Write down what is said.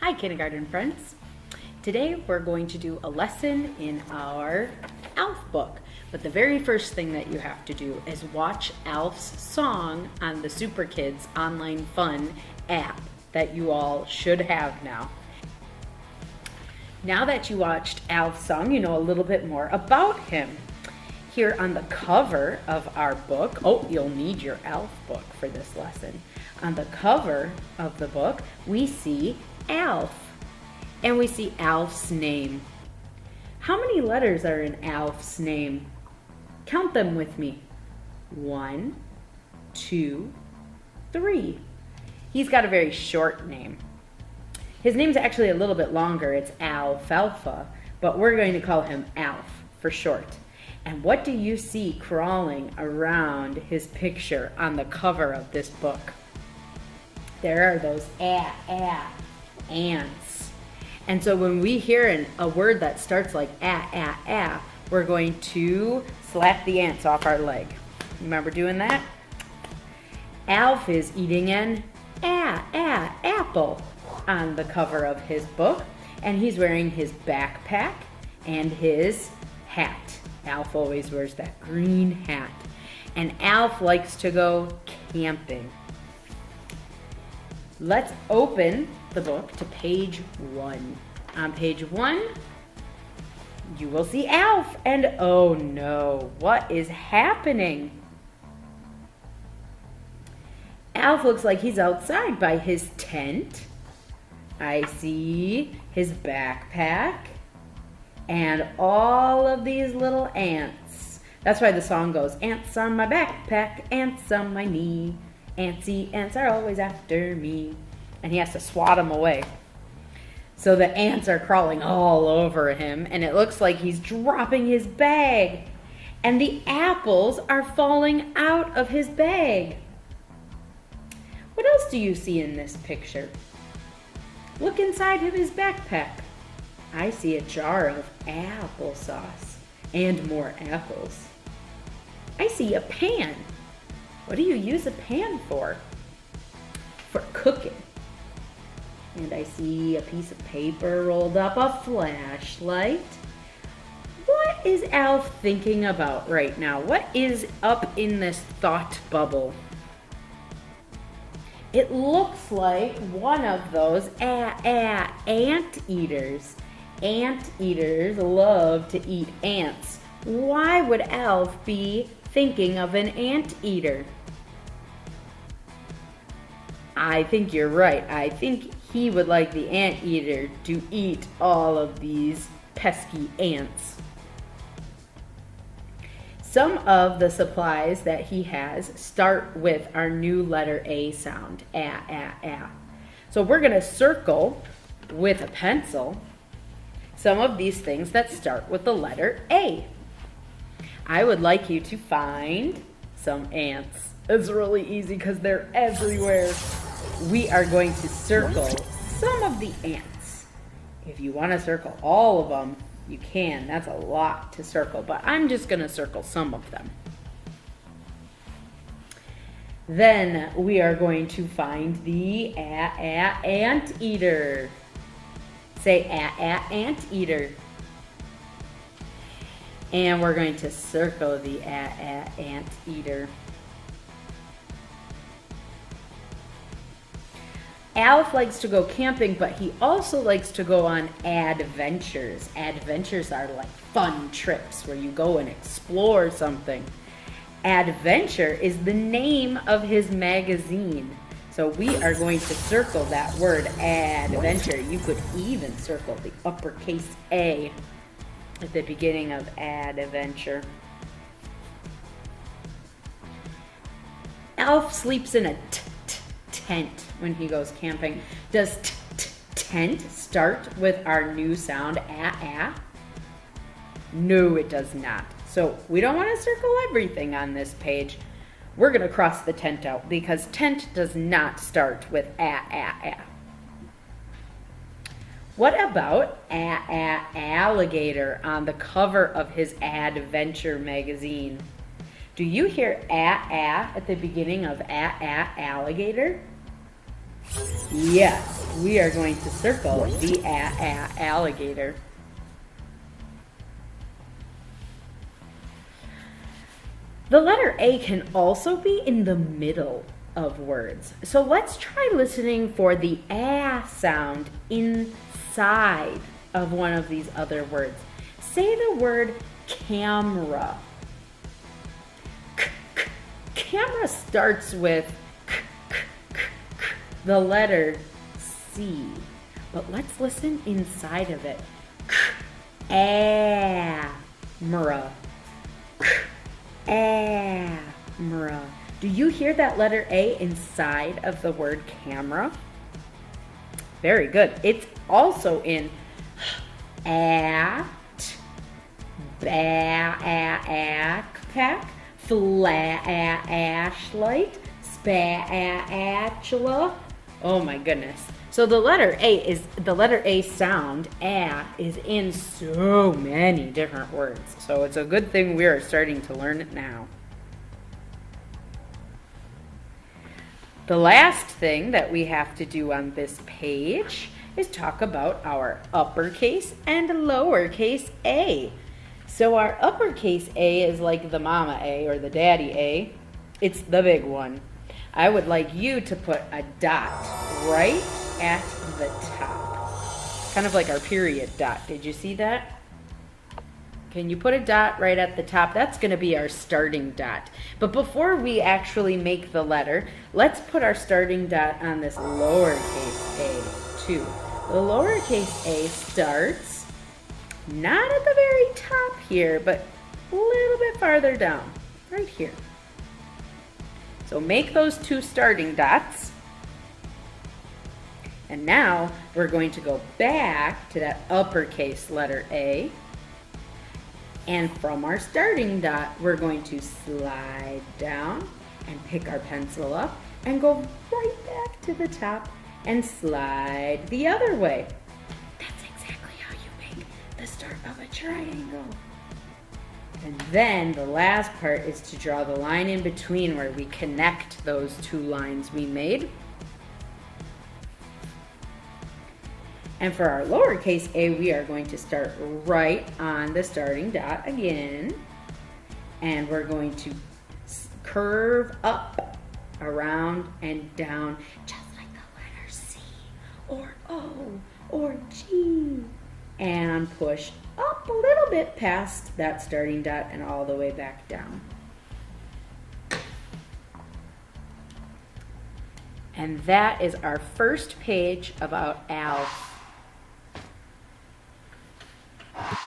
Hi, kindergarten friends. Today we're going to do a lesson in our ALF book. But the very first thing that you have to do is watch ALF's song on the Super Kids Online Fun app that you all should have now. Now that you watched ALF's song, you know a little bit more about him. Here on the cover of our book, you'll need your ALF book for this lesson. On the cover of the book, we see ALF, and we see ALF's name. How many letters are in ALF's name? Count them with me. 1, 2, 3. He's got a very short name. His name's actually a little bit longer. It's Alfalfa, but we're going to call him ALF for short. And what do you see crawling around his picture on the cover of this book? There are those ants. And so when we hear a word that starts like we're going to slap the ants off our leg. Remember doing that? ALF is eating an apple on the cover of his book, and he's wearing his backpack and his hat. ALF always wears that green hat. And ALF likes to go camping. Let's open the book to page 1. On page 1, you will see ALF, and oh no, what is happening? ALF looks like he's outside by his tent. I see his backpack and all of these little ants. That's why the song goes, ants on my backpack, ants on my knee. Antsy ants are always after me. And he has to swat them away. So the ants are crawling all over him, and it looks like he's dropping his bag. And the apples are falling out of his bag. What else do you see in this picture? Look inside of his backpack. I see a jar of applesauce and more apples. I see a pan. What do you use a pan for? For cooking. And I see a piece of paper rolled up, a flashlight. What is ALF thinking about right now? What is up in this thought bubble? It looks like one of those anteaters. Anteaters love to eat ants. Why would ALF be thinking of an anteater? I think you're right. I think he would like the anteater to eat all of these pesky ants. Some of the supplies that he has start with our new letter A sound, So we're going to circle with a pencil some of these things that start with the letter A. I would like you to find some ants. It's really easy because they're everywhere. We are going to circle some of the ants. If you want to circle all of them, you can. That's a lot to circle, but I'm just going to circle some of them. Then we are going to find the anteater. Say anteater. And we're going to circle the anteater. ALF likes to go camping, but he also likes to go on adventures. Adventures are like fun trips where you go and explore something. Adventure is the name of his magazine. So we are going to circle that word adventure. You could even circle the uppercase A at the beginning of adventure. ALF sleeps in a tent when he goes camping. Does tent start with our new sound No, it does not. So we don't want to circle everything on this page. We're going to cross the tent out because tent does not start with What about alligator on the cover of his adventure magazine? Do you hear at the beginning of alligator? Yes, we are going to circle the alligator. The letter A can also be in the middle of words. So let's try listening for the A sound inside of one of these other words. Say the word camera. Camera starts with the letter C, but let's listen inside of it. Camera. Camera. Do you hear that letter A inside of the word camera? Very good. It's also in at, backpack, flashlight, spatula. Oh my goodness. So the letter A sound, is in so many different words. So it's a good thing we are starting to learn it now. The last thing that we have to do on this page is talk about our uppercase and lowercase a. So our uppercase A is like the mama A or the daddy A. It's the big one. I would like you to put a dot right at the top. Kind of like our period dot. Did you see that? Can you put a dot right at the top? That's going to be our starting dot. But before we actually make the letter, let's put our starting dot on this lowercase a too. The lowercase a starts not at the very top here, but a little bit farther down, right here. So make those two starting dots. And now we're going to go back to that uppercase letter A. And from our starting dot, we're going to slide down and pick our pencil up and go right back to the top and slide the other way. That's exactly how you make the start of a triangle. And then the last part is to draw the line in between where we connect those two lines we made. And for our lowercase a, we are going to start right on the starting dot again. And we're going to curve up, around, and down, just like the letter C, or O, or G. And push up a little bit past that starting dot and all the way back down. And that is our first page about ALPH.